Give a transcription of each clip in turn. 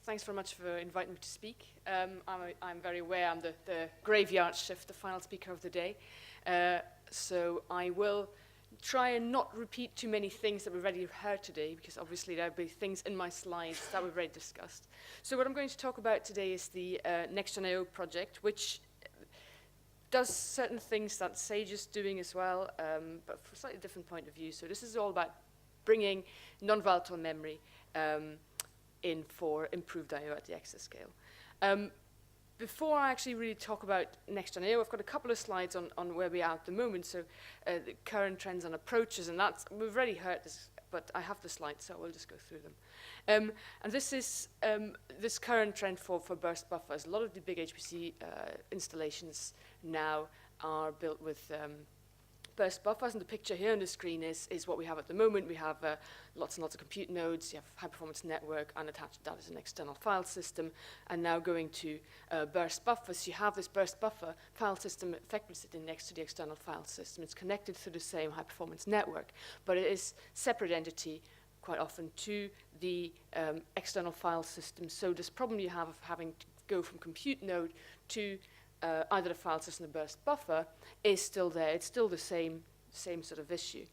Thanks very much for inviting me to speak. I'm very aware I'm the graveyard shift, the final speaker of the day. So I will try and not repeat too many things that we've already heard today, because obviously there'll be things in my slides that we've already discussed. So what I'm going to talk about today is the NextGen.io project, which does certain things that Sage is doing as well, but from a slightly different point of view. So this is all about bringing non-volatile memory in for improved I/O at the exascale. Before I actually really talk about NextGen.io, I've got a couple of slides on where we are at the moment, so the current trends and approaches, and we've already heard this, but I have the slides, so we'll just go through them. And this is this current trend for burst buffers. A lot of the big HPC installations now are built with burst buffers, and the picture here on the screen is what we have at the moment. We have lots and lots of compute nodes, you have high-performance network, and attached to that is an external file system. And now going to burst buffers, you have this burst buffer file system effectively sitting next to the external file system. It's connected through the same high-performance network, but it is separate entity quite often to the external file system. So this problem you have of having to go from compute node to either the file system or the burst buffer is still there. It's still the same sort of issue.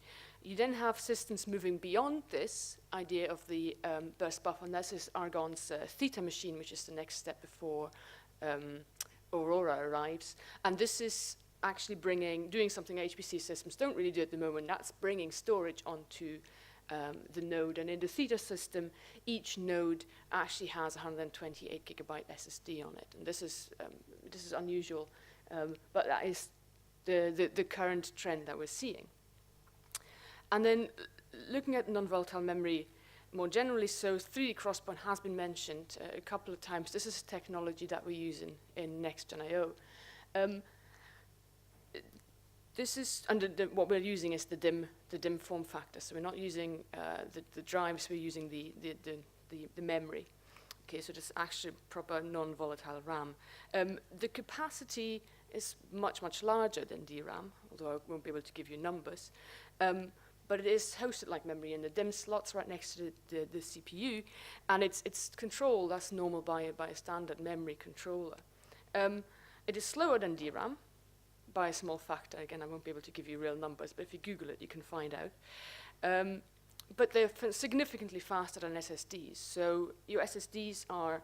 You then have systems moving beyond this idea of the burst buffer, and this is Argonne's theta machine, which is the next step before Aurora arrives. And this is actually doing something HPC systems don't really do at the moment. That's bringing storage onto the node, and in the theta system, each node actually has 128 gigabyte SSD on it, and this is unusual, but that is the current trend that we're seeing. And then looking at non-volatile memory more generally, so 3D XPoint has been mentioned a couple of times. This is a technology that we use in NextGen.io. This is, and what we're using is the DIMM form factor. So we're not using the drives, we're using the memory. Okay, so this is actually proper non-volatile RAM. The capacity is much, much larger than DRAM, although I won't be able to give you numbers. But it is hosted like memory in the DIMM slots right next to the CPU, and it's controlled as normal by a standard memory controller. It is slower than DRAM, by a small factor. Again, I won't be able to give you real numbers, but if you Google it, you can find out. But they're significantly faster than SSDs. So your SSDs are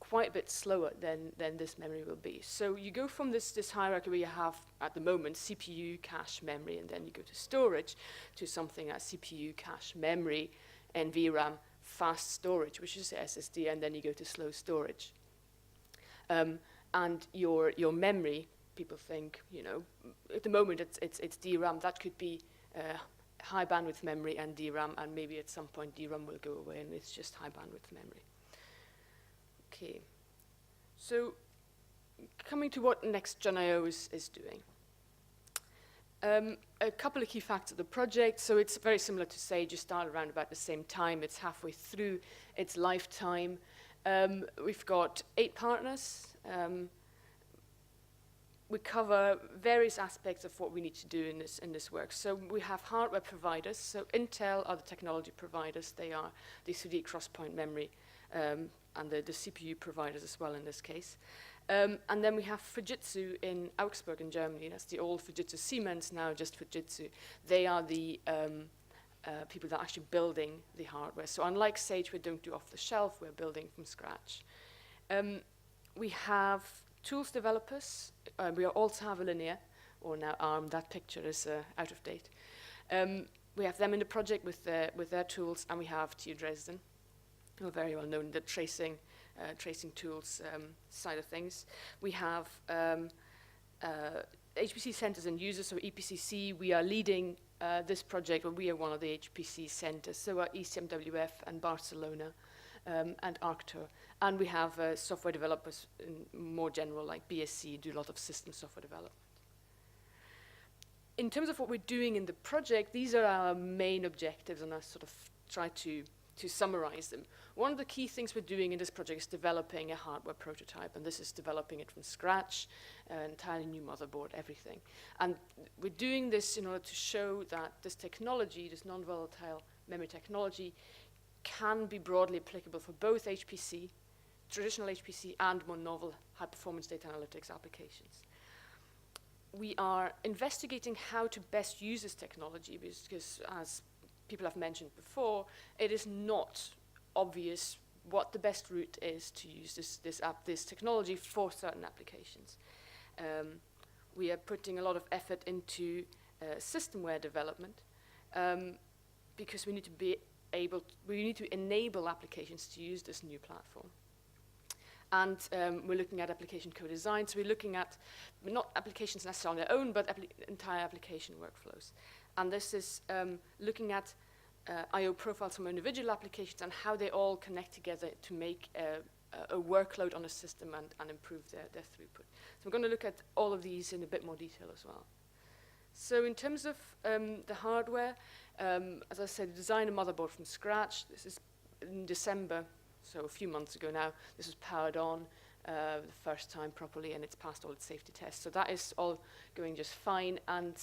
quite a bit slower than this memory will be. So you go from this hierarchy where you have, at the moment, CPU, cache, memory, and then you go to storage, to something like CPU, cache, memory, NVRAM, fast storage, which is SSD, and then you go to slow storage. And your memory, people think, at the moment it's DRAM. That could be high bandwidth memory and DRAM, and maybe at some point DRAM will go away and it's just high bandwidth memory. Okay, so coming to what NextGen.io is doing. A couple of key facts of the project. So it's very similar to Sage. You start around about the same time. It's halfway through its lifetime. We've got 8 partners. We cover various aspects of what we need to do in this work. So we have hardware providers. So Intel are the technology providers. They are the 3D XPoint memory and the CPU providers as well in this case. And then we have Fujitsu in Augsburg in Germany. That's the old Fujitsu Siemens, now just Fujitsu. They are the people that are actually building the hardware. So unlike Sage, we don't do off the shelf, we're building from scratch. We have tools developers. We also have Linear, or now ARM. That picture is out of date. We have them in the project with their tools, and we have TU Dresden, who are very well known in the tracing tools side of things. We have HPC centers and users, so EPCC. We are leading this project, but we are one of the HPC centers. So are ECMWF and Barcelona and Arctur. And we have software developers in more general, like BSc, do a lot of system software development. In terms of what we're doing in the project, these are our main objectives, and I sort of try to summarize them. One of the key things we're doing in this project is developing a hardware prototype, and this is developing it from scratch, an entirely new motherboard, everything. And we're doing this in order to show that this technology, this non-volatile memory technology, can be broadly applicable for both HPC, traditional HPC, and more novel high-performance data analytics applications. We are investigating how to best use this technology because, as people have mentioned before, it is not obvious what the best route is to use this technology for certain applications. We are putting a lot of effort into systemware development because we need to enable applications to use this new platform. And we're looking at application co-design, so we're looking at not applications necessarily on their own, but entire application workflows. And this is looking at I/O profiles from individual applications and how they all connect together to make a workload on a system and improve their throughput. So we're going to look at all of these in a bit more detail as well. So in terms of the hardware, as I said, design a motherboard from scratch. This is in December, so a few months ago now. This was powered on the first time properly, and it's passed all its safety tests. So that is all going just fine, and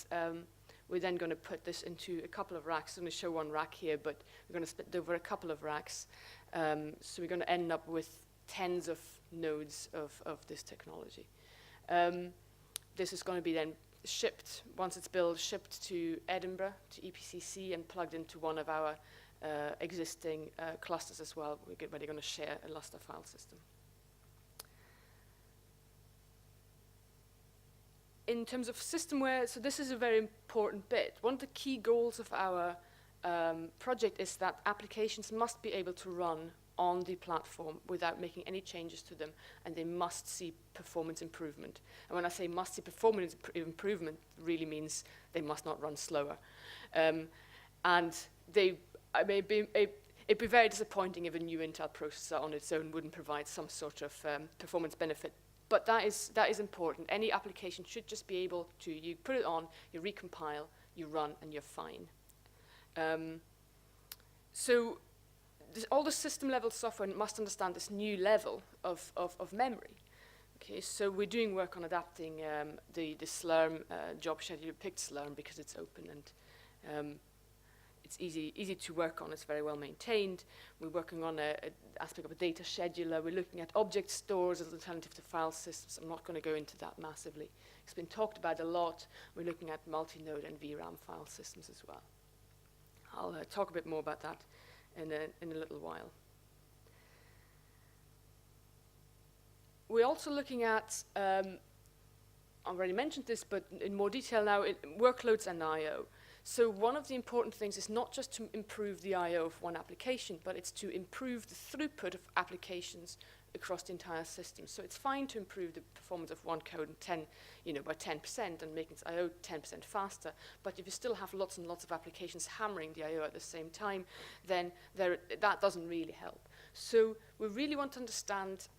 we're then going to put this into a couple of racks. I'm going to show one rack here, but we're going to split it over a couple of racks. So we're going to end up with tens of nodes of this technology. This is going to be then shipped, once it's built, shipped to Edinburgh, to EPCC, and plugged into one of our existing clusters as well. We're going to share a Lustre file system. In terms of systemware, so this is a very important bit. One of the key goals of our project is that applications must be able to run on the platform without making any changes to them, and they must see performance improvement. And when I say must see performance improvement, really means they must not run slower. And it'd be very disappointing if a new Intel processor on its own wouldn't provide some sort of performance benefit. But that is important. Any application should just be able to, you put it on, you recompile, you run, and you're fine. So all the system-level software must understand this new level of memory. Okay, so we're doing work on adapting the Slurm job schedule. We picked Slurm because it's open and it's easy to work on. It's very well maintained. We're working on an aspect of a data scheduler. We're looking at object stores as an alternative to file systems. I'm not going to go into that massively. It's been talked about a lot. We're looking at multi-node and VRAM file systems as well. I'll talk a bit more about that in a little while. We're also looking at, I already mentioned this, but in more detail now, workloads and I/O. So one of the important things is not just to improve the I/O of one application, but it's to improve the throughput of applications across the entire system. So it's fine to improve the performance of one code by 10% and make its I/O 10% faster. But if you still have lots and lots of applications hammering the I/O at the same time, then that doesn't really help. So we really want to understand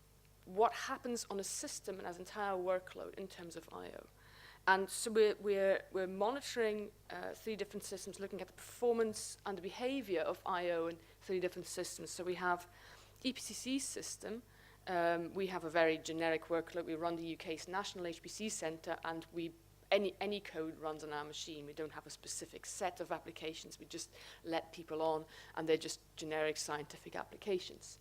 what happens on a system and as entire workload in terms of I/O. And so we're monitoring 3 different systems, looking at the performance and the behavior of I/O in 3 different systems. So we have EPCC system. We have a very generic workload. We run the UK's National HPC Centre, and any code runs on our machine. We don't have a specific set of applications. We just let people on, and they're just generic scientific applications.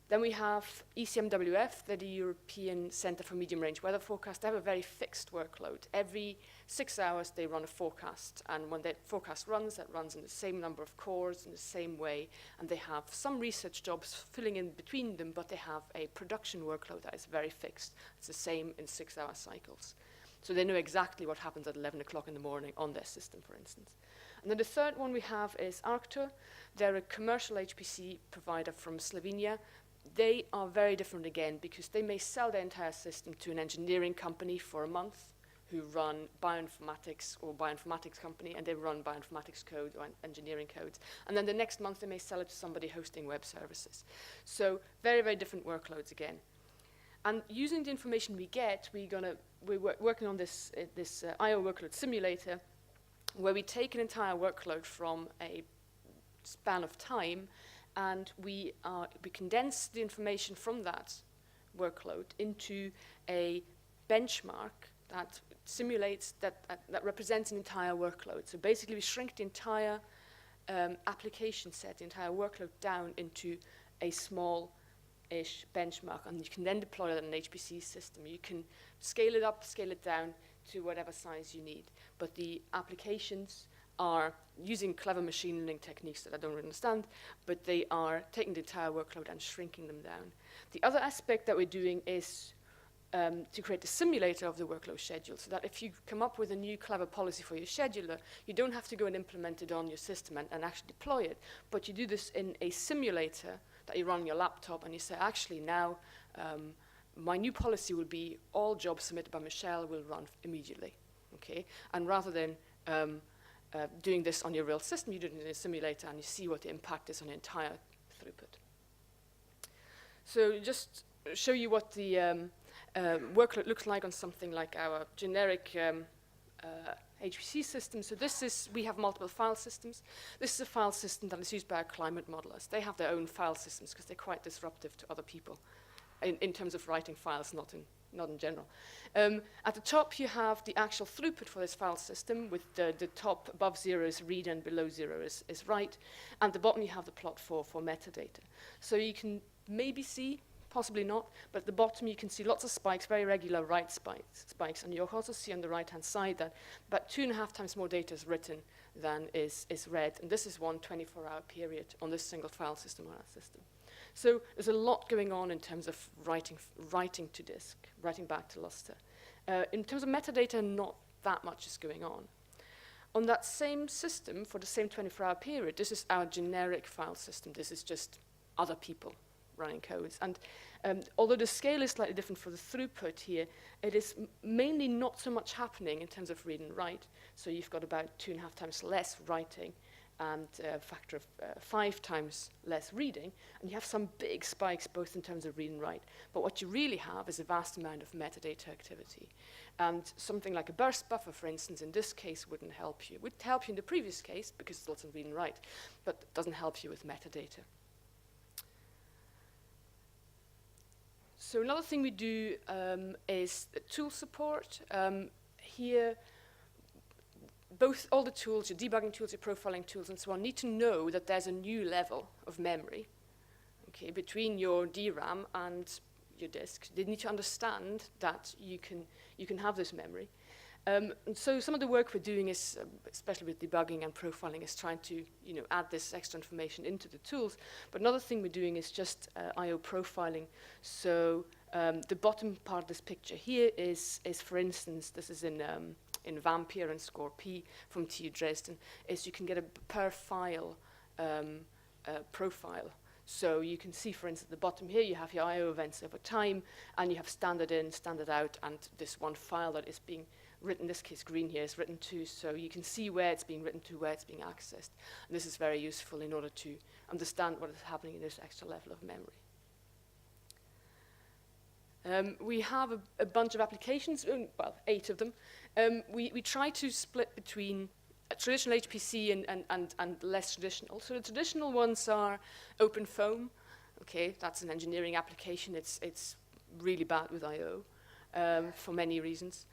Then we have ECMWF, they're the European Centre for Medium Range Weather Forecast. They have a very fixed workload. Every 6 hours, they run a forecast. And when that forecast runs, that runs in the same number of cores, in the same way. And they have some research jobs filling in between them, but they have a production workload that is very fixed. It's the same in 6-hour cycles. So they know exactly what happens at 11 o'clock in the morning on their system, for instance. And then the third one we have is Arctur. They're a commercial HPC provider from Slovenia. They are very different again because they may sell their entire system to an engineering company for a month who run bioinformatics company, and they run bioinformatics code or engineering codes. And then the next month they may sell it to somebody hosting web services. So very, very different workloads again. And using the information we get, we're working on this I/O workload simulator where we take an entire workload from a span of time, and we condense the information from that workload into a benchmark that simulates, that represents an entire workload. So basically we shrink the entire application set, the entire workload, down into a small-ish benchmark, and you can then deploy that in an HPC system. You can scale it up, scale it down to whatever size you need. But the applications are using clever machine learning techniques that I don't really understand, but they are taking the entire workload and shrinking them down. The other aspect that we're doing is to create a simulator of the workload schedule, so that if you come up with a new clever policy for your scheduler, you don't have to go and implement it on your system and actually deploy it, but you do this in a simulator that you run on your laptop, and you say, actually now, my new policy will be all jobs submitted by Michele will run immediately, okay? And rather than doing this on your real system, you do it in a simulator and you see what the impact is on the entire throughput. So just show you what the workload looks like on something like our generic HPC system. So this is, we have multiple file systems. This is a file system that is used by our climate modelers. They have their own file systems because they're quite disruptive to other people in terms of writing files, not in general. At the top, you have the actual throughput for this file system, with the top above 0 is read and below 0 is write. And at the bottom, you have the plot for metadata. So you can maybe see, possibly not, but at the bottom, you can see lots of spikes, very regular write spikes. And you'll also see on the right-hand side that about 2.5 times more data is written than is read. And this is one 24-hour period on this single file system on our system. So there's a lot going on in terms of writing to disk, writing back to Lustre. In terms of metadata, not that much is going on. On that same system, for the same 24-hour period, this is our generic file system. This is just other people running codes. And although the scale is slightly different for the throughput here, it is mainly not so much happening in terms of read and write. So you've got about 2.5 times less writing and a factor of 5 times less reading, and you have some big spikes both in terms of read and write. But what you really have is a vast amount of metadata activity. And something like a burst buffer, for instance, in this case wouldn't help you. It would help you in the previous case because it's lots of read and write, but it doesn't help you with metadata. So another thing we do is tool support. Here, all the tools, your debugging tools, your profiling tools, and so on, need to know that there's a new level of memory, okay, between your DRAM and your disk. They need to understand that you can have this memory. And so some of the work we're doing is, especially with debugging and profiling, is trying to add this extra information into the tools. But another thing we're doing is just I/O profiling. So the bottom part of this picture here is for instance, this is in Vampire and Score P from TU Dresden, is you can get a per file profile. So you can see, for instance, at the bottom here, you have your I/O events over time, and you have standard in, standard out, and this one file that is being written, in this case green here, is written to, so you can see where it's being written to, where it's being accessed. And this is very useful in order to understand what is happening in this extra level of memory. We have a bunch of applications, well, 8 of them. We try to split between traditional HPC and less traditional. So the traditional ones are OpenFOAM. Okay, that's an engineering application. It's really bad with I/O for many reasons.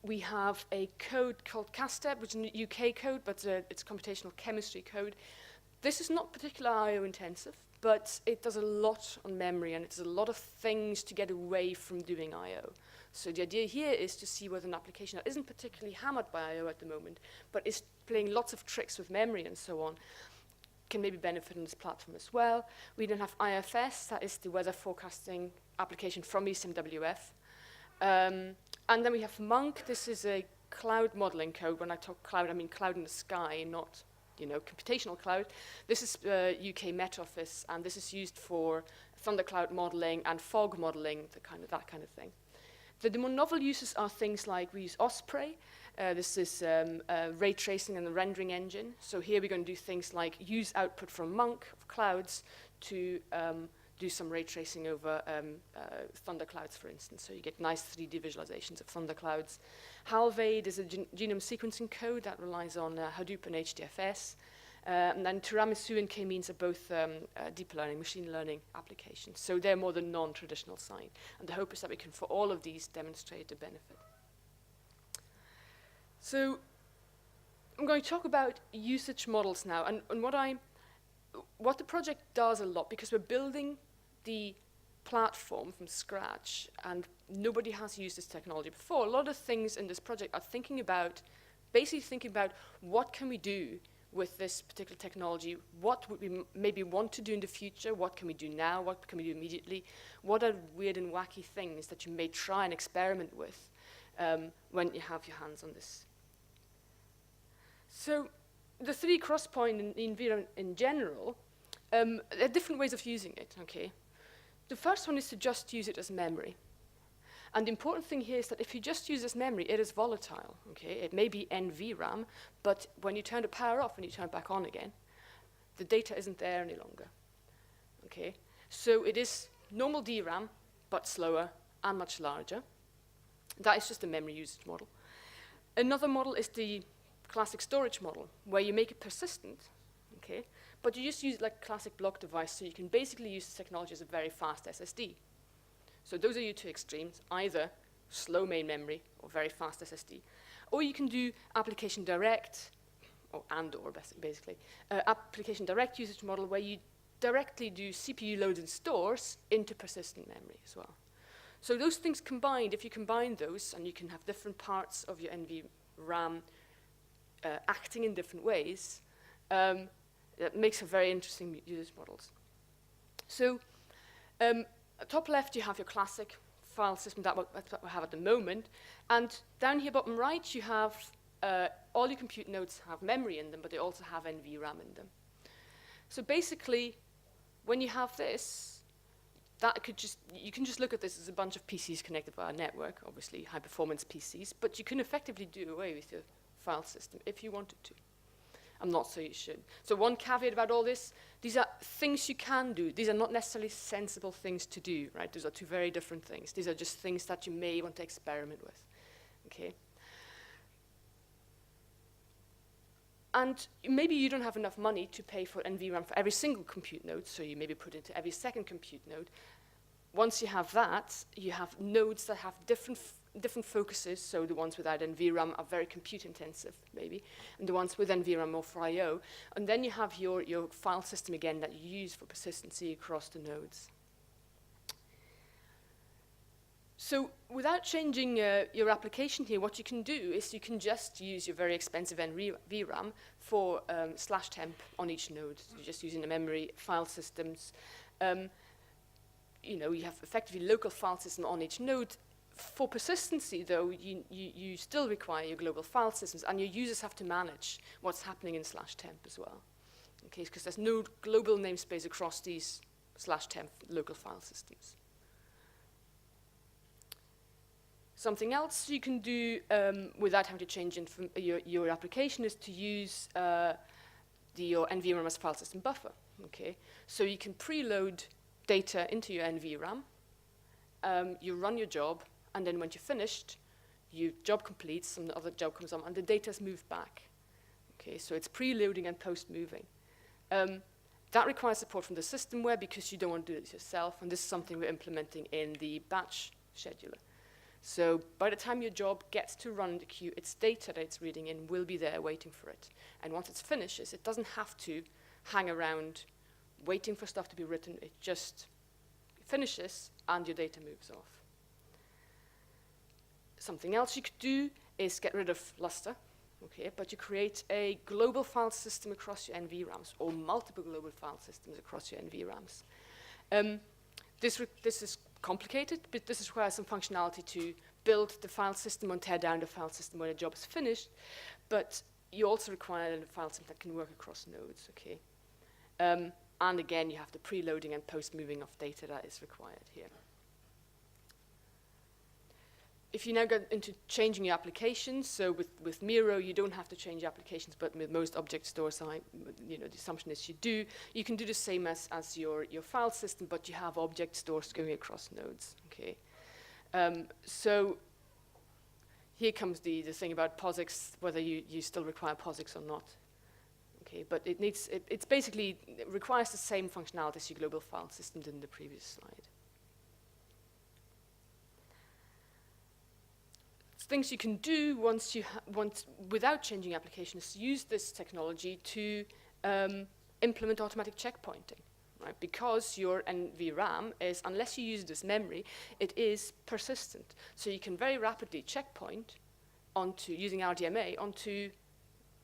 We have a code called CASTEP, which is a UK code, but it's computational chemistry code. This is not particularly I/O intensive, but it does a lot on memory, and it does a lot of things to get away from doing I/O. So the idea here is to see whether an application that isn't particularly hammered by I/O at the moment, but is playing lots of tricks with memory and so on, can maybe benefit on this platform as well. We then have IFS, that is the weather forecasting application from ECMWF. And then we have Monk. This is a cloud modeling code. When I talk cloud, I mean cloud in the sky, not computational cloud. This is UK Met Office, and this is used for thundercloud modeling and fog modeling, that kind of thing. The more novel uses are things like we use Osprey. This is ray tracing and the rendering engine. So here we're going to do things like use output from Monk of clouds to do some ray tracing over thunderclouds, for instance. So you get nice 3D visualizations of thunderclouds. Halvade is a genome sequencing code that relies on Hadoop and HDFS. And then Tiramisu and K-means are both deep learning, machine learning applications. So they're more the non-traditional side. And the hope is that we can, for all of these, demonstrate the benefit. So I'm going to talk about usage models now, and what the project does a lot, because we're building the platform from scratch, and nobody has used this technology before. A lot of things in this project are basically thinking about what can we do with this particular technology, what would we maybe want to do in the future, what can we do now, what can we do immediately, what are weird and wacky things that you may try and experiment with when you have your hands on this. So the 3D crosspoint in VRAM in general, there are different ways of using it, okay? The first one is to just use it as memory. And the important thing here is that if you just use it as memory, it is volatile, okay? It may be NVRAM, but when you turn the power off and you turn it back on again, the data isn't there any longer, okay? So it is normal DRAM, but slower and much larger. That is just a memory usage model. Another model is the classic storage model, where you make it persistent, okay? But you just use it like a classic block device, so you can basically use this technology as a very fast SSD. So those are your two extremes, either slow main memory or very fast SSD. Or you can do application direct, or basically, application direct usage model, where you directly do CPU loads and stores into persistent memory as well. So those things combined, if you combine those, and you can have different parts of your NVRAM acting in different ways, that makes a very interesting usage models. So top left, you have your classic file system, that's what we have at the moment. And down here, bottom right, you have all your compute nodes have memory in them, but they also have NVRAM in them. So basically, when you have this, you can just look at this as a bunch of PCs connected via a network, obviously high-performance PCs, but you can effectively do away with your file system if you wanted to. I'm not saying you should. So one caveat about all this, these are things you can do. These are not necessarily sensible things to do, right? Those are two very different things. These are just things that you may want to experiment with, okay? And maybe you don't have enough money to pay for NVRAM for every single compute node, so you maybe put it into every second compute node. Once you have that, you have nodes that have different focuses, so the ones without NVRAM are very compute intensive, maybe, and the ones with NVRAM more for I/O. And then you have your file system again that you use for persistency across the nodes. So without changing your application here, what you can do is you can just use your very expensive NVRAM for /temp on each node. So you're just using the memory file systems. You have effectively local file system on each node. For persistency, though, you still require your global file systems, and your users have to manage what's happening in /temp as well, okay? Because there's no global namespace across these /temp local file systems. Something else you can do without having to change your application is to use your NVRAM as file system buffer, okay? So you can preload data into your NVRAM, you run your job, and then when you're finished, your job completes, some other job comes on, and the data's moved back. Okay, so it's preloading and post-moving. That requires support from the systemware because you don't want to do it yourself, and this is something we're implementing in the batch scheduler. So by the time your job gets to run the queue, its data that it's reading in will be there waiting for it. And once it finishes, it doesn't have to hang around waiting for stuff to be written. It just finishes, and your data moves off. Something else you could do is get rid of Luster, okay, but you create a global file system across your NVRAMs, or multiple global file systems across your NVRAMs. This is complicated, but this requires some functionality to build the file system and tear down the file system when the job is finished, but you also require a file system that can work across nodes, okay? And again, you have the preloading and post-moving of data that is required here. If you now go into changing your applications, so with Miro, you don't have to change your applications, but with most object stores, the assumption is you do. You can do the same as your file system, but you have object stores going across nodes, okay? So here comes the thing about POSIX, whether you still require POSIX or not. Okay, but it requires the same functionality as your global file system did in the previous slide. things you can do without changing application is use this technology to implement automatic checkpointing, right? Because your NVRAM is, unless you use it as memory, it is persistent. So you can very rapidly checkpoint using RDMA onto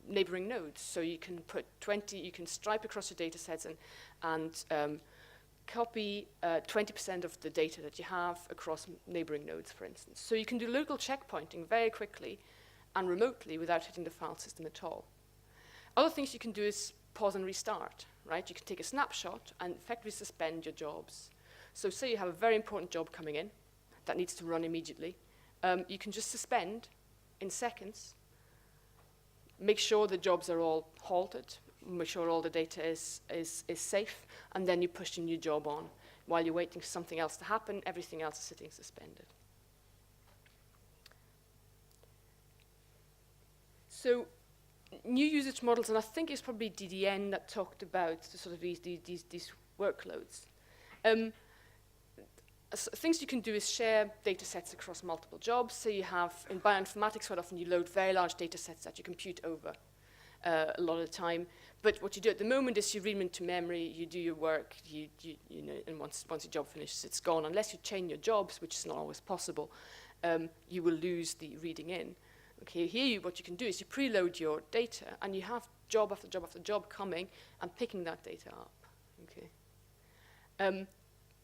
neighboring nodes. So you can put you can stripe across your data sets and copy 20% of the data that you have across neighboring nodes, for instance. So you can do local checkpointing very quickly and remotely without hitting the file system at all. Other things you can do is pause and restart, right? You can take a snapshot and effectively suspend your jobs. So say you have a very important job coming in that needs to run immediately. You can just suspend in seconds, make sure the jobs are all halted, make sure all the data is safe, and then you push a new job on. While you're waiting for something else to happen, everything else is sitting suspended. So new usage models, and I think it's probably DDN that talked about sort of these workloads. Things you can do is share data sets across multiple jobs. So you have, in bioinformatics, quite often you load very large data sets that you compute over a lot of the time. But what you do at the moment is you read them into memory, you do your work, you know, and once your job finishes, it's gone. Unless you chain your jobs, which is not always possible, you will lose the reading in. Okay, here what you can do is you preload your data, and you have job after job after job coming and picking that data up. Okay.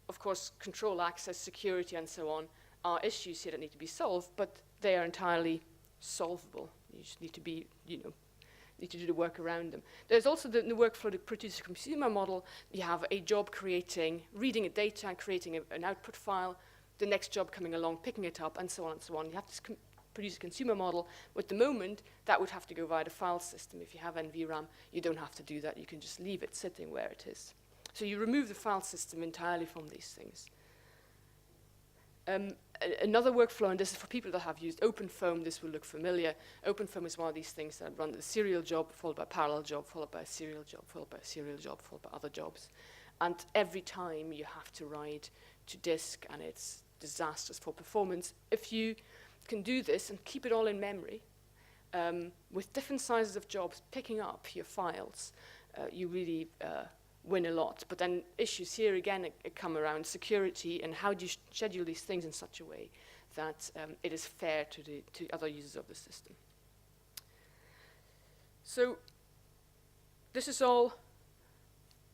Of course, control access, security, and so on are issues here that need to be solved, but they are entirely solvable. You just need to be, need to do the work around them. There's also the workflow to produce a consumer model. You have a job reading a data and creating an output file, the next job coming along, picking it up, and so on and so on. You have to produce a consumer model. At the moment, that would have to go via the file system. If you have NVRAM, you don't have to do that. You can just leave it sitting where it is. So you remove the file system entirely from these things. Another workflow, and this is for people that have used OpenFOAM, this will look familiar. OpenFOAM is one of these things that run the serial job, followed by a parallel job, followed by a serial job, followed by a serial job, followed by other jobs. And every time you have to write to disk, and it's disastrous for performance. If you can do this and keep it all in memory, with different sizes of jobs picking up your files, you really win a lot. But then issues here again come around security and how do you schedule these things in such a way that it is fair to other users of the system. So this is all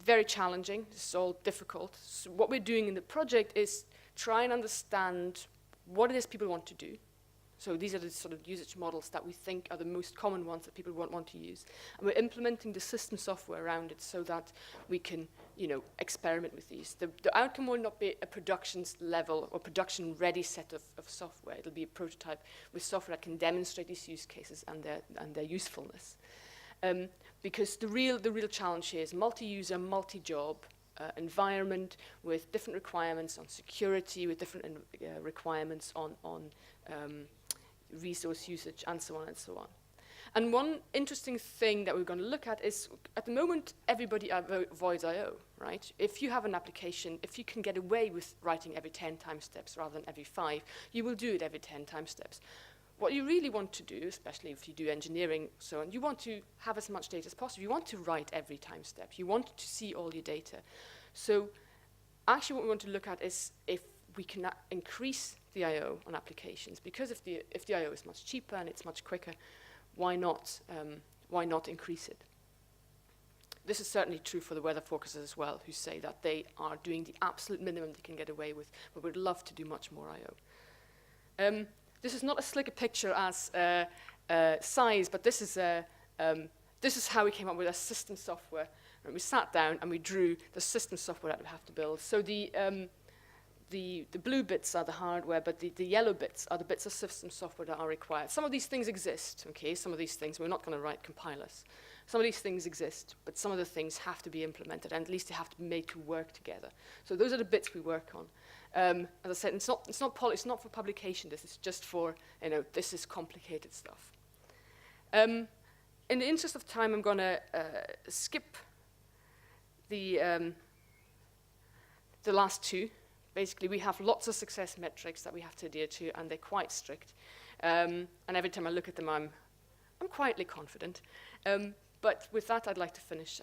very challenging. This is all difficult. So what we're doing in the project is try and understand what it is people want to do. So these are the sort of usage models that we think are the most common ones that people want to use. And we're implementing the system software around it so that we can, experiment with these. The outcome will not be a production level or production ready set of software. It'll be a prototype with software that can demonstrate these use cases and their usefulness. Because the real challenge here is multi-user, multi-job environment with different requirements on security, with different requirements on resource usage, and so on and so on. And one interesting thing that we're going to look at is, at the moment, everybody avoids I/O, right? If you have an application, if you can get away with writing every 10 time steps rather than every 5, you will do it every 10 time steps. What you really want to do, especially if you do engineering, so on, you want to have as much data as possible. You want to write every time step. You want to see all your data. So actually what we want to look at is if we can increase the I/O on applications, because if the I/O is much cheaper and it's much quicker, why not increase it? This is certainly true for the weather forecasters as well, who say that they are doing the absolute minimum they can get away with, but would love to do much more I/O. This is not as slick a picture as size, but this is how we came up with our system software. And we sat down and we drew the system software that we have to build. So the blue bits are the hardware, but the yellow bits are the bits of system software that are required. Some of these things exist, okay? Some of these things, we're not going to write compilers. Some of these things exist, but some of the things have to be implemented, and at least they have to be made to work together. So those are the bits we work on. As I said, it's not for publication. This is just for, this is complicated stuff. In the interest of time, I'm going to skip the last two. Basically, we have lots of success metrics that we have to adhere to, and they're quite strict. And every time I look at them, I'm quietly confident. But with that, I'd like to finish.